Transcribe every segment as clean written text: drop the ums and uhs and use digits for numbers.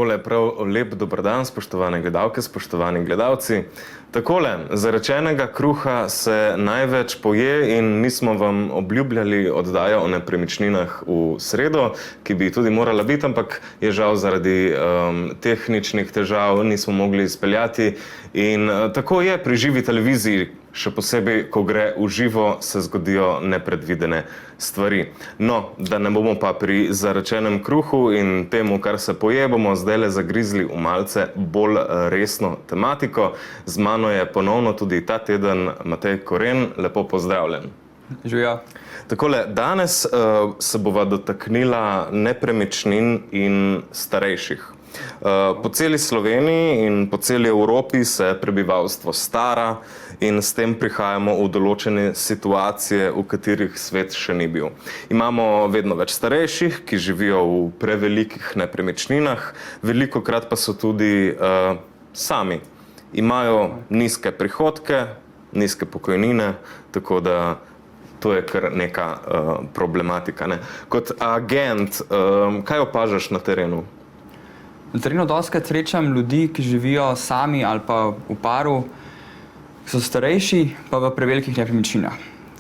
Takole prav lep dober dan, spoštovane gledalke, spoštovani gledalci. Takole, zarečenega kruha se največ poje in mi smo vam obljubljali oddajo o nepremičninah v sredo, ki bi tudi morala biti, ampak je žal zaradi tehničnih težav nismo mogli izpeljati. In tako je pri živi televiziji, še posebej, ko gre v živo, se zgodijo nepredvidene stvari. No, da ne bomo pa pri zarečenem kruhu in temu, kar se poje, bomo zdajle zagrizli v malce bolj resno tematiko. Z mano je ponovno tudi ta teden Matej Koren. Lepo pozdravljen. Živijo. Takole, danes se bova dotaknila nepremičnin in starejših. Po celi Sloveniji in po celi Evropi se prebivalstvo stara in s tem prihajamo v določene situacije, v katerih svet še ni bil. Imamo vedno več starejših, ki živijo v prevelikih nepremičninah, velikokrat pa so tudi sami. Imajo nizke prihodke, nizke pokojnine, tako da to je kar neka problematika, ne? Kot agent, kaj opažaš na terenu? Na terenu dostikrat srečam ljudi, ki živijo sami ali pa v paru, ki so starejši, pa v prevelikih nepremičninah,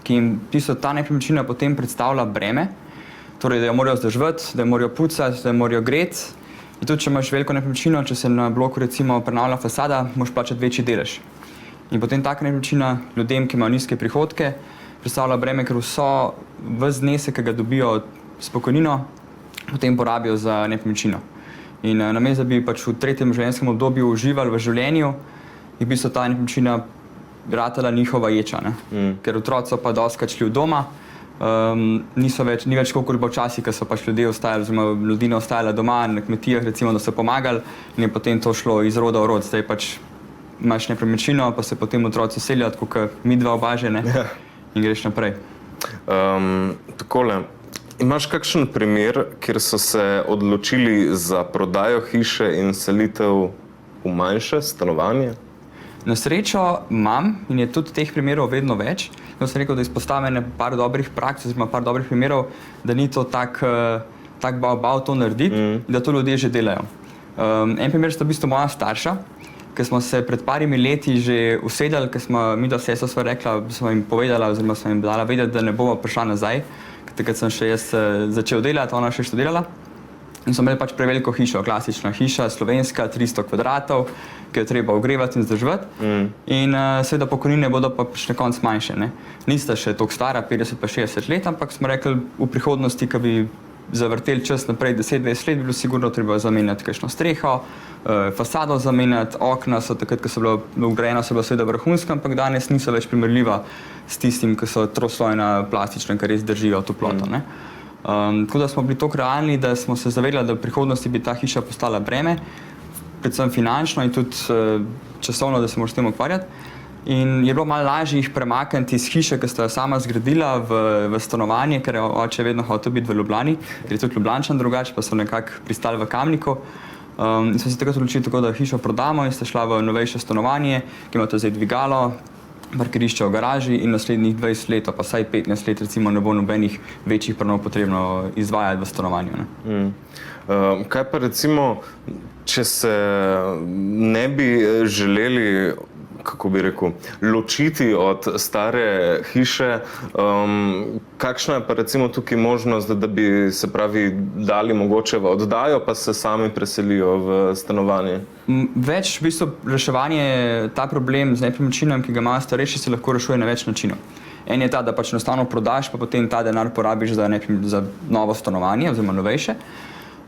ki jim ta nepremičnina potem predstavlja breme, torej da jo morajo vzdrževati, da jo morajo pucati, da jo morajo greti. In tudi, če imaš veliko nepremičnino, če se na bloku recimo prenavlja fasada, moraš plačati večji delež. In potem taka nepremičnina ljudem, ki imajo nizke prihodke, predstavlja breme, ker ves znesek, ki ga dobijo s pokojnino, potem porabijo za nepremičnino. In namesto, da bi pač v tretjem življenjskem obdobju uživali v življenju, je v bistvu ta nepremičnina ratala njihova ječa, ne? Ker otroci so pa dostikrat šli v doma, ni več koliko bilo včasih, ko so pač ljudina ostajala doma na kmetijah, recimo, da so pomagali in je potem to šlo iz roda v rod. Zdaj pač imaš nepremičnino, pa se potem otroci selijo, tako kot mi dva obaže, ne? In greš naprej. Takole. Imaš kakšen primer, kjer so se odločili za prodajo hiše in selitev v manjše stanovanje? Na srečo imam in je tudi teh primerov vedno več. Sem rekel, da izpostavim par dobrih praks, oziroma par dobrih primerov, da ni to tak bav to narediti, da to ljudje že delajo. En primer sta v bistvu moja starša, ker smo se pred parimi leti že usedali, ker smo mi do sestro sva rekla, smo jim povedala, oziroma smo jim dala vedeti, da ne bomo prišla nazaj. Takrat sem še jaz začel delati, ona še študirala. In smo imeli pač preveliko hišo, klasična hiša, slovenska, 300 kvadratov, ki jo treba ogrevati in vzdrževati. In seveda pokojnine bodo pa na koncu manjše, ne? Nista še toliko stara, 50 pa 60 let, ampak smo rekli, v prihodnosti, ko bi zavrteli čas naprej 10-20 let, bi bilo sigurno treba zamenjati kakšno streho, fasado zamenjati, okna so takrat, ko so bila vgrajena, so bila seveda vrhunska, ampak danes niso več primerljiva s tistim, ki so troslojna, plastična, ki res držijo toploto, ne? Tako da smo bili toliko realni, da smo se zavedali, da v prihodnosti bi ta hiša postala breme, predvsem finančno in tudi časovno, da se moraš s tem ukvarjati. In je bilo malo lažje jih premakniti iz hiše, ki sta jo sama zgradila, v stanovanje, ker je oče vedno hotel biti v Ljubljani, ker je tudi Ljubljančan drugače, pa so nekako pristali v Kamniku. In smo se takrat odločili tako, da hišo prodamo in sta šla v novejše stanovanje, ki ima to zdaj dvigalo, parkirišče v garaži in naslednjih 20 let, pa vsaj 15 let recimo ne bo nobenih večjih prenov potrebno izvajati v stanovanju, ne? Kaj pa recimo, če se ne bi želeli, kako bi rekel, ločiti od stare hiše, kakšna je pa recimo tukaj možnost, da bi se pravi dali mogoče v oddajo, pa se sami preselijo v stanovanje? Več v bistvu reševanje, ta problem z nepremičninami, ki ga imajo starejši, se lahko rešuje na več načinov. En je ta, da pač enostavno prodaš, pa potem ta denar porabiš za novo stanovanje, oziroma novejše.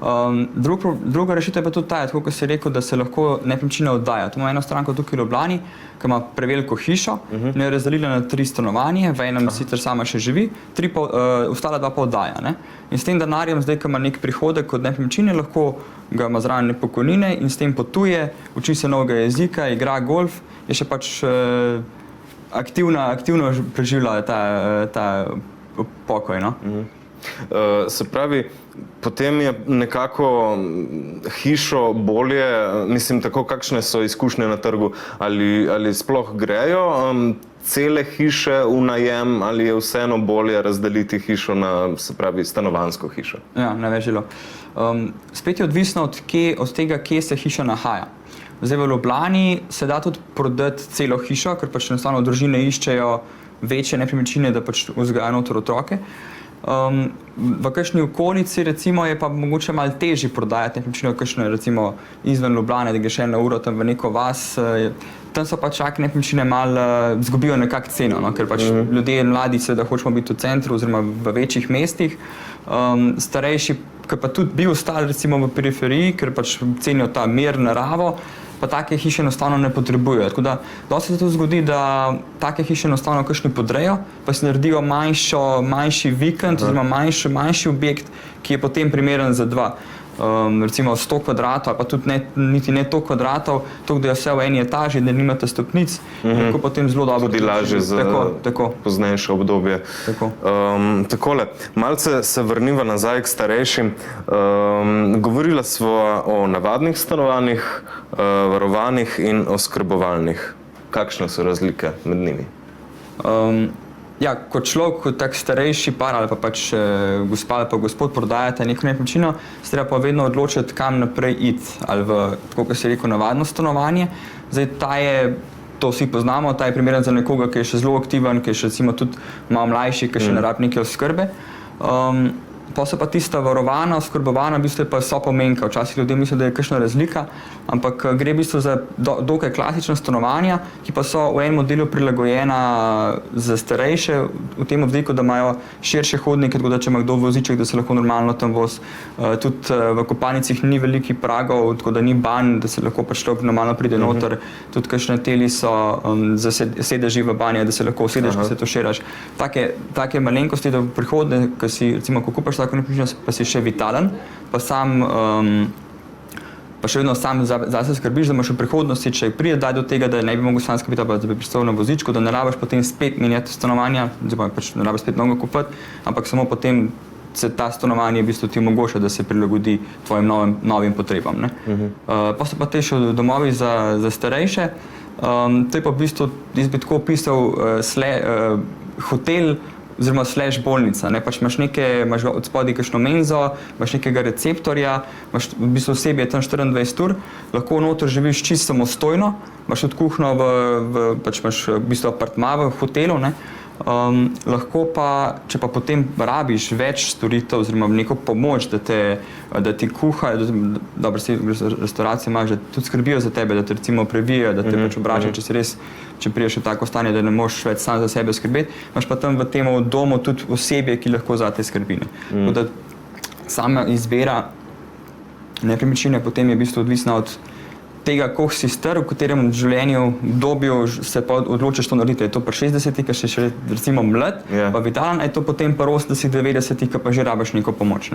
Druga rešitev je pa tudi ta, tako kot si rekel, da se lahko nepremičnina oddaja. Tu ima eno stranko tukaj v Ljubljani, ki ima preveliko hišo, in jo je razdelila na 3 stanovanje, v enem sicer sama še živi, ostala 2 pa oddaja, ne? In s tem denarjem, zdaj, ko ima nek prihodek od nepremičnine, lahko ga ima zraven pokojnine in s tem potuje, uči se novega jezika, igra golf, je še pač aktivno preživlja ta pokoj, no? Se pravi, potem je nekako hišo bolje, mislim, tako kakšne so izkušnje na trgu, ali sploh grejo cele hiše v najem, ali je vseeno bolje razdeliti hišo na, se pravi, stanovanjsko hišo? Ja, največ delo. Spet je odvisno od tega, kje se hiša nahaja. Zdaj v Ljubljani se da tudi prodati celo hišo, ker pač enostavno družine iščejo večje nepremičnine, da pač vzgajajo noter otroke. V kakšni okolici recimo je pa mogoče malo težje prodajati nepremičnine, kakšne recimo izven Ljubljane, da greš eno uro tam v neko vas, tam so pač take nepremičnine malo zgubijo nekako ceno, no? Ker pač ljudje mladi seveda hočemo biti v centru oziroma v večjih mestih, starejši, ki pa tudi bi ostali recimo v periferiji, ker pač cenijo ta mir, naravo, pa take hiše enostavno ne potrebujejo. Tako da dosti se to zgodi, da take hiše enostavno kakšni podrejo, pa si naredijo manjši vikend oziroma manjši objekt, ki je potem primeren za dva. Recimo 100 kvadratov ali pa tudi niti ne 100 kvadratov, to, da je vse v eni etaži, da nimate stopnic, lahko potem zelo dobro. Tudi lažje za poznejše obdobje. Takole, malce se vrniva nazaj k starejšim. Govorila sva o navadnih stanovanjih, varovanih in oskrbovalnih. Kakšne so razlike med njimi? Ja, kot človek, kot tak starejši par ali pa pač gospa ali pa gospod prodajate neko nepremičnino, se treba pa vedno odločiti, kam naprej iti, ali v, tako kot se rekel, navadno stanovanje. Zdaj, to vsi poznamo, ta je primeren za nekoga, ki je še zelo aktiven, ki je še recimo tudi malo mlajši, ki še ne rabi neke oskrbe. Pa so pa tista varovana, oskrbovana, v bistvu je pa sopomenka. Včasih ljudje mislijo, da je kakšna razlika, ampak gre v bistvu za dokaj klasična stanovanja, ki pa so v enem delu prilagojena za starejše, v tem vidiku, da imajo širše hodnike, tako da če ima kdo voziček, da se lahko normalno tam vozi. Tudi v kopalnicah ni velikih pragov, tako da ni banj, da se lahko pač človek normalno pride noter. Tudi kakšne teli so za sedeži v banje, da se lahko usedeš, ko se tuširaš. Take malenkosti, da v prihodnje, ko si recimo, ko kupaš tako nepremičnino, pa si še vitalen, pa še vedno sam zase skrbiš, da imaš v prihodnosti, če pride do tega, da ne bi mogel sam skrbeti, pa da bi pristal na vozičku, da ne rabiš potem spet menjati stanovanja, oziroma pač ne rabiš spet mnogo kupiti, ampak samo potem se ta stanovanje v bistvu ti omogoča, da se prilagodi tvojim novim potrebam. Pa so pa te še domovi za starejše. To je pa v bistvu, jaz bi tako opisal hotel, oziroma bolnica. Pač imaš od spodaj kakšno menzo, imaš nekega receptorja, imaš v bistvu osebje tam 24 ur, lahko noter živiš čisto samostojno, imaš tudi kuhno, pač imaš v bistvu apartma v hotelu, lahko pa, če pa potem rabiš več storitev oziroma neko pomoč, da ti kuhajo, dobro, restauracije imaš, da tudi skrbijo za tebe, da te recimo previjajo, da te pač obračajo, če priješ v tako stanje, da ne moreš več sam za sebe skrbeti, imaš pa tam v tem domu tudi osebje, ki lahko za te skrbi. Tako da sama izbira nepremičnine potem je v bistvu odvisna od tega, koliko si star, v katerem življenju obdobju se pa odločiš to narediti. Je to pri 60-ih, ki si še recimo mlad, pa vitalen, je to potem pri 80-ih, 90-ih, ki pa že rabiš neko pomoč.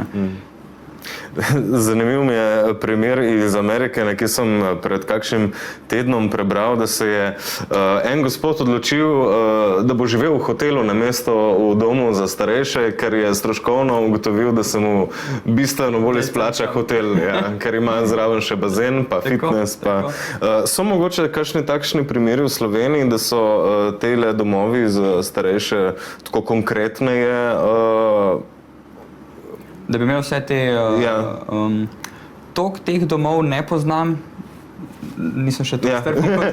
Zanimiv mi je primer iz Amerike, nekje sem pred kakšnim tednom prebral, da se je en gospod odločil, da bo živel v hotelu namesto v domu za starejše, ker je stroškovno ugotovil, da se mu bistveno bolj izplača hotel, ker ima zraven še bazen, pa fitness. So mogoče kakšni takšni primeri v Sloveniji, da so tele domovi za starejše tako konkretneje? Da bi imel vse te... Toliko teh domov ne poznam, nisem še to star kupil.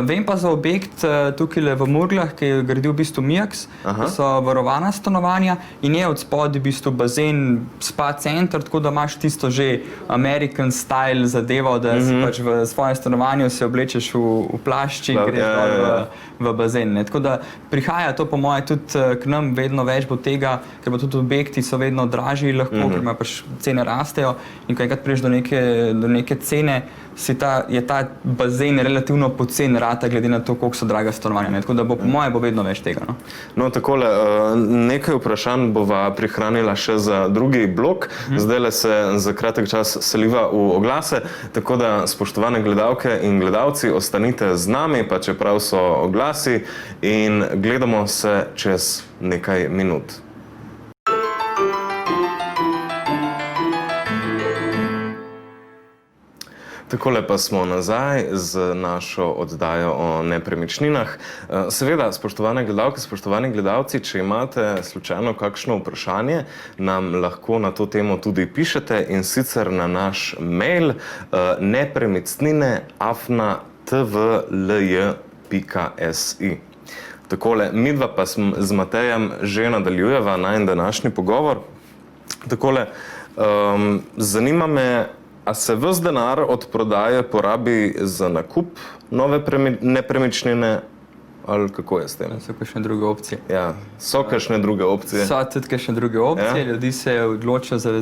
Vem pa za objekt tukaj v Murglah, ki je gradil v bistvu Mijaks, so varovana stanovanja in je od spodaj v bistvu bazen, spa center, tako da imaš tisto že American style zadevo, da si pač v svojem stanovanju se oblečeš v plašči in greš v bazen. Tako da prihaja to po moje tudi k nam vedno več bo tega, ker pa tudi objekti so vedno dražji lahko, ker pač cene rastejo in ko enkrat priješ do neke cene, je ta bazen relativno pocen rata glede na to, koliko so draga stanovanja. Tako da po moje bo vedno več tega. No, takole, nekaj vprašanj bova prihranila še za drugi blok. Zdajle se za kratek čas seliva v oglase, tako da spoštovane gledalke in gledalci, ostanite z nami, pa čeprav so oglasi in gledamo se čez nekaj minut. Takole pa smo nazaj z našo oddajo o nepremičninah. Seveda, spoštovane gledalke, spoštovani gledalci, če imate slučajno kakšno vprašanje, nam lahko na to temo tudi pišete, in sicer na naš mail nepremicnine@tvlj.si. Takole, midva pa z Matejem že nadaljujeva najin današnji pogovor. Takole, zanima me, a se ves denar od prodaje porabi za nakup nove nepremičnine, ali kako je s tem? So kakšne druge opcije? Ja, so kakšne druge opcije? So tudi kakšne druge opcije. Ja. Ljudi se odločajo za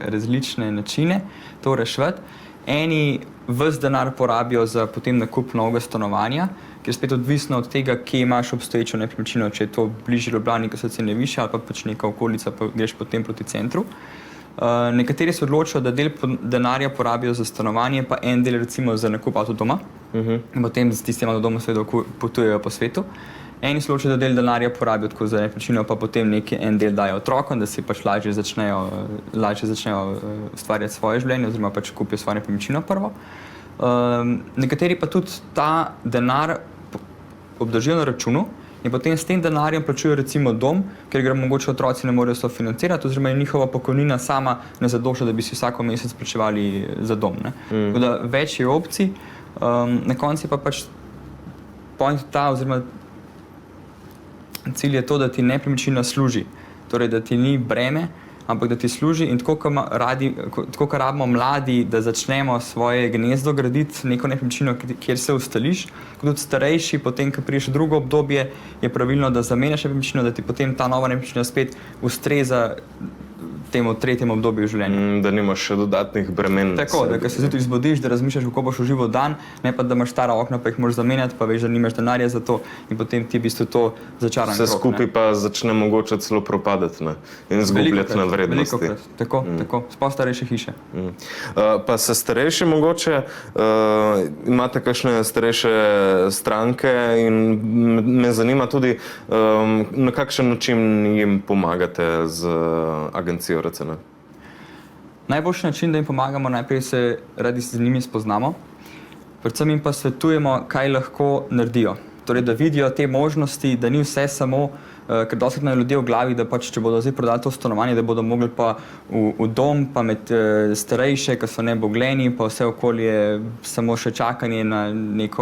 različne načine to reševati. Eni ves denar porabijo za potem nakup novega stanovanja, ker je spet odvisno od tega, kje imaš obstoječo nepremičnino, če je to bližje Ljubljani, ko so cene višje, ali pa pač neka okolica, pa greš potem proti centru. Nekateri se odločijo, da del denarja porabijo za stanovanje, pa en del recimo za nakup avtodoma. In potem z tistim avtodomom seveda potujejo po svetu. Eni se odločijo, da del denarja porabijo tako za nepremičnino, pa potem en del dajo otrokom, da si pač lažje začnejo ustvarjati svoje življenje oziroma pač kupijo svojo nepremičnino prvo. Nekateri pa tudi ta denar obdržijo na računu in potem s tem denarjem plačujejo recimo dom, ker ga mogoče otroci ne morejo sofinancirati, oziroma je njihova pokojnina sama ne zadošča, da bi si vsako mesec plačevali za dom. Tako da več je opcij. Na koncu pa pač point ta, oziroma cilj je to, da ti nepremičnina služi. Torej, da ti ni breme, ampak da ti služi, in tako kot rabimo mladi, da začnemo svoje gnezdo graditi, neko nepremičnino, kjer se ustališ, kot tudi starejši, potem, ko prideš v drugo obdobje, je pravilno, da zamenjaš nepremičnino, da ti potem ta nova nepremičnina spet ustreza temu tretjemu obdobju življenja. Da nimaš še dodatnih bremen. Tako, da ko se zjutraj zbudiš, da razmišljaš, kako boš užival dan, ne pa da imaš stara okna, pa jih moraš zamenjati, pa veš, da nimaš denarja za to, in potem ti v bistvu to začaran krog. Vse skupaj pa začne mogoče celo propadati in izgubljati na vrednosti. Velikokrat, tako. Sploh starejše hiše. Pa se starejši mogoče, imate kakšne starejše stranke, in me zanima tudi, na kakšen način jim pomagate z agencijo RCN? Najboljši način, da jim pomagamo, najprej se radi z njimi spoznamo, predvsem jim pa svetujemo, kaj lahko naredijo. Torej, da vidijo te možnosti, da ni vse samo, ker dostakrat imajo ljudje v glavi, da pač, če bodo zdaj prodali to stanovanje, da bodo mogli pa v dom, pa med starejše, ki so nebogljeni, pa vse okolje samo še čakanje na nek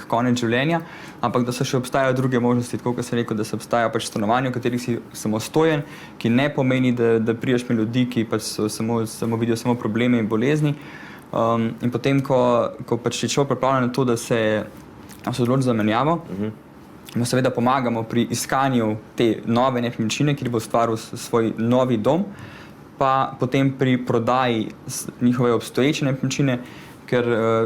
konec življenja, ampak da so še obstajajo druge možnosti, tako kot sem rekel, da se obstajajo pač stanovanja, v katerih si samostojen, ki ne pomeni, da priješ med ljudi, ki pač samo vidijo samo probleme in bolezni. In potem, ko pač je človek pripravljen na to, da se odloči za menjavo, mu seveda pomagamo pri iskanju te nove nepremičnine, kjer bo ustvaril svoj novi dom, pa potem pri prodaji njihove obstoječe nepremičnine, ker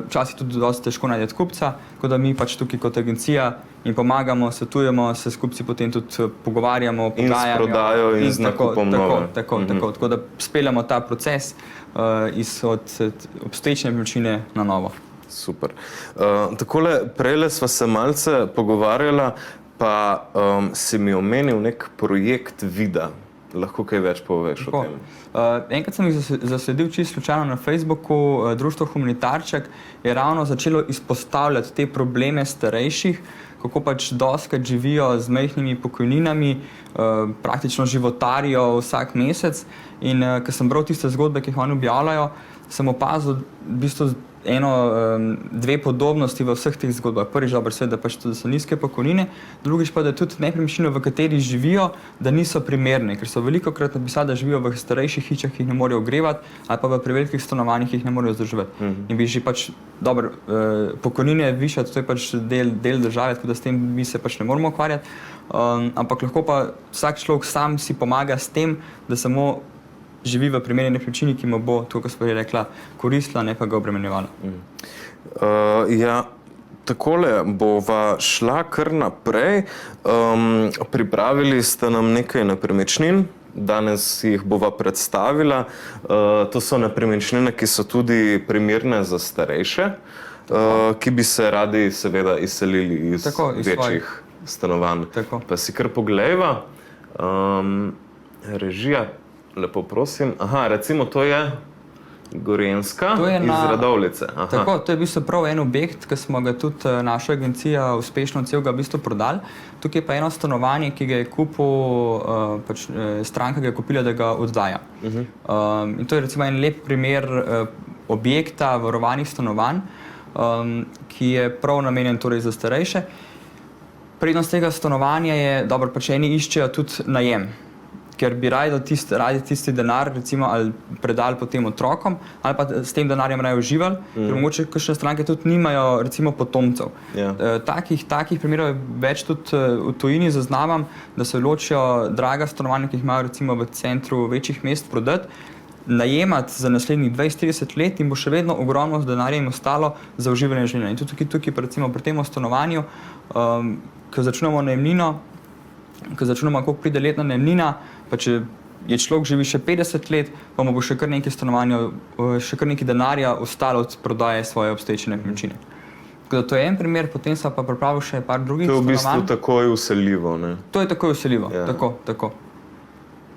včasih tudi dosti težko najdeti kupca, tako da mi pač tukaj kot agencija jim pomagamo, svetujemo, se s kupci potem tudi pogovarjamo, pogajamo. In s prodajo in z nakupom nove. Tako da speljamo ta proces od obstoječe nepremičnine na novo. Super. Takole, prejle sva se malce pogovarjala, pa si mi omenil nek projekt Vida. Lahko kaj več poveš o tem? Enkrat sem jih zasledil čisto slučajno na Facebooku, Društvo Humanitarček je ravno začelo izpostavljati te probleme starejših, kako pač dostikrat živijo z majhnimi pokojninami, praktično životarijo vsak mesec, in ko sem bral tiste zgodbe, ki jih oni objavljajo, sem opazil v bistvu dve podobnosti v vseh teh zgodbah. Prvič, da pač tudi so nizke pokojnine, drugič pa, da tudi nepremičnine, v kateri živijo, da niso primerne, ker so velikokrat napisali, da živijo v starejših hišah, ki jih ne morejo ogrevati, ali pa v prevelikih stanovanjih, ki jih ne morejo vzdrževati. In bi že pač, pokojnine višati, to je pač del države, tako da s tem mi se pač ne moramo ukvarjati, ampak lahko pa vsak človek sam si pomaga s tem, da samo živi v primerni nepremičnini, ki mu bo, tako kot smo rekla, koristila, ne pa ga obremenjevala. Ja, takole bova šla kar naprej. Pripravili ste nam nekaj nepremičnin, danes jih bova predstavila. To so nepremičnine, ki so tudi primerne za starejše, ki bi se radi seveda izselili iz večjih stanovanj. Pa si kar poglejva. Režija, lepo prosim. Aha, recimo to je Gorenjska To je iz Radovljice. Aha. Tako, to je v bistvu prav en objekt, ki smo ga tudi naša agencija uspešno celega v bistvu prodali. Tukaj je pa eno stanovanje, ki ga je kupil, stranka ga je kupila, da ga oddaja. In to je recimo en lep primer objekta varovanih stanovanj, ki je prav namenjen torej za starejše. Prednost tega stanovanja je, dobro, pač eni iščejo tudi najem, ker bi radi tisti denar recimo ali predali potem otrokom, ali pa s tem denarjem raje uživali, ker mogoče kakšne stranke tudi nimajo recimo potomcev. Takih primerov je več tudi v tujini zaznavam, da se ločijo draga stanovanja, ki jih imajo recimo v centru večjih mest prodati, najemati za naslednjih 20-30 let in bo še vedno ogromno denarja jim ostalo za uživanje življenja. In tudi tukaj recimo pri tem stanovanju, ko začnemo najemnino, ko začnemo, koliko pride letna najemnina, pa če je človek živi še 50 let, pa mu bo še kar nekaj stanovanja, še kar nekaj denarja ostalo od prodaje svoje obstoječe nepremičnine. Tako da to je en primer, potem sem pa pripravil še par drugih stanovanj. To je v bistvu takoj vseljivo, ne? To je takoj vseljivo, tako.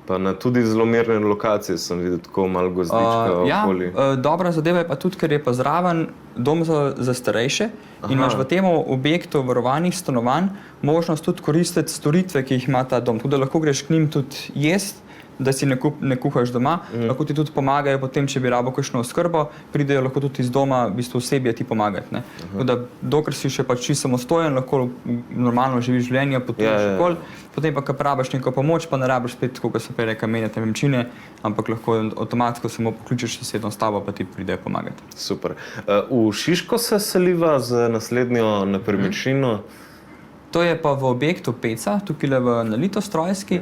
Pa na tudi zelo mirne lokacije sem videl tako malo gozdička okoli. Dobra zadeva je pa tudi, ker je pa zraven dom za starejše in imaš v tem objektu varovanih stanovanj možnost tudi koristiti storitve, ki jih ima ta dom. Tudi da lahko greš k njim tudi jesti, da si ne kuhaš doma, lahko ti tudi pomagajo potem, če bi rabo kakšno oskrbo, pridejo lahko tudi iz doma v bistvu osebje ti pomagati, ne. Tako da dokler si še pač čisto samostojen, lahko normalno živiš življenje, potuješ okoli, potem pa, ko rabiš neko pomoč, pa ne rabiš spet, kot se prej reka, menjati nepremičnine, ampak lahko avtomatsko samo pokličeš sosedno stavbo, pa ti pridejo pomagati. Super. V Šiško se seliva z naslednjo nepremičnino? To je pa v objektu Peca, tukaj na Litostrojski.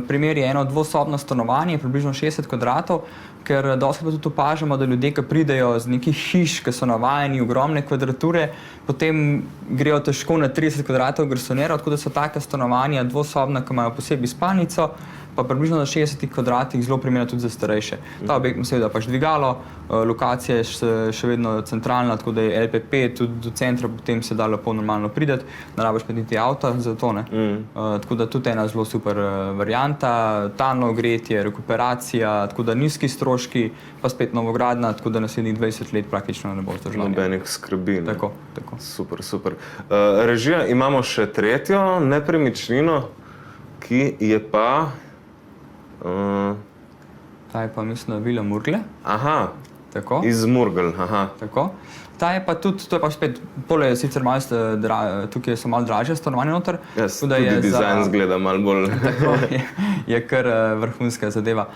Primer je eno dvosobno stanovanje, približno 60 kvadratov, ker dostakrat tudi opažamo, da ljudje, ki pridejo z nekih hiš, ki so navajeni ogromne kvadrature, potem grejo težko na 30 kvadratov garsonjera, tako da so taka stanovanja dvosobna, ki imajo posebej spalnico, pa približno na 60 kvadratih zelo primerna tudi za starejše. Ta objekt ima seveda pač dvigalo, lokacija je še vedno centralna, tako da je LPP, tudi do centra potem se da lepo normalno prideti, ne rabiš pa niti avta za to, ne. Tako da tudi ena zelo super varianta, talno ogretje, rekuperacija, tako da nizki stroški, pa spet novogradnja, tako da naslednjih 20 let praktično ne bo vzdrževanja. Nobenih skrbi, ne? Tako. Super. Režija, imamo še tretjo nepremičnino, ki je pa... Ta je pa, mislim, Vila Murgle. Aha, tako. Iz Murgel, aha. Tako. Ta je pa tudi, to je pa spet, pole je sicer malo, tukaj so malo dražje stanovanje noter. Tudi dizajn zgleda malo bolj... Tako, je kar vrhunska zadeva.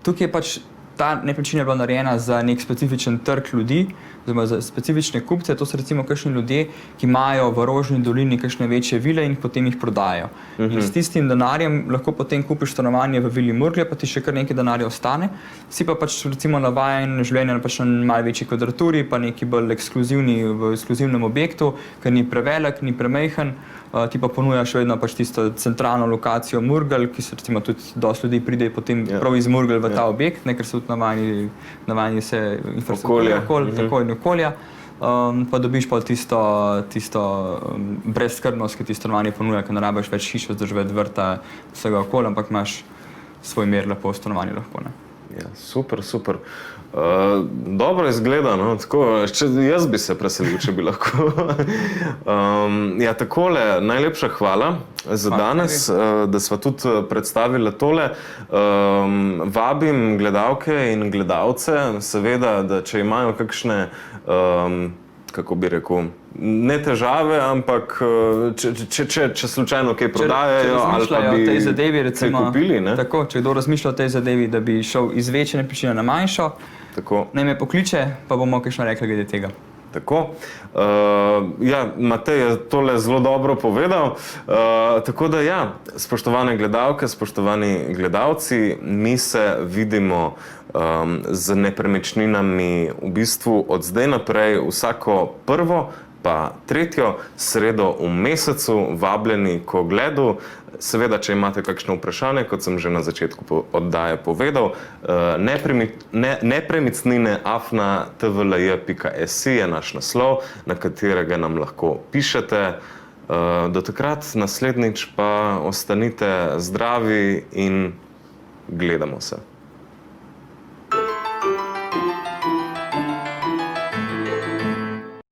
Tukaj je pač ta nepremičnina je bila narejena za nek specifičen trg ljudi, oziroma za specifične kupce, to so recimo kakšni ljudje, ki imajo v Rožni dolini kakšne večje vile in potem jih prodajajo. In s tistim denarjem lahko potem kupiš stanovanje v Vili Murgle, pa ti še kar nekaj denarja ostane. Si pa pač recimo navajen življenja pač na malo večji kvadraturi, pa neki bolj ekskluzivni v ekskluzivnem objektu, ker ni prevelik, ni premajhen. Ti pa ponuja še vedno pač tisto centralno lokacijo Murgel, ki se recimo tudi dosti ljudi pride potem prav iz Murgel v ta objekt, ne, ker so tudi navajeni vse infrastrukture tako in okolja. Pa dobiš pa tisto brezskrbnost, ki ti stanovanje ponuja, ker ne rabiš več hiš vzdrževati, vrta, vsega okolja, ampak imaš svoj mir lepo v stanovanju lahko, ne. Ja, super. Dobro izgleda, no, tako, jaz bi se preselil, če bi lahko. Ja, takole, najlepša hvala za danes, da sva tudi predstavila tole. Vabim gledalke in gledalce, seveda, da če imajo kakšne, kako bi rekel, ne težave, ampak če slučajno kaj prodajajo ali pa bi kaj kupili, ne? Tako, če kdo razmišlja o tej zadevi, da bi šel iz večje nepremičnine na manjšo, naj me pokliče, pa bomo kakšno rekli glede tega. Tako. Ja, Matej je tole zelo dobro povedal. Tako da ja, spoštovane gledalke, spoštovani gledalci, mi se vidimo z nepremičninami v bistvu od zdaj naprej vsako prvo pa tretjo sredo v mesecu, vabljeni k ogledu. Seveda, če imate kakšno vprašanje, kot sem že na začetku oddaje povedal, nepremicnine@tvlj.si je naš naslov, na katerega nam lahko pišete. Do takrat naslednjič pa ostanite zdravi in gledamo se.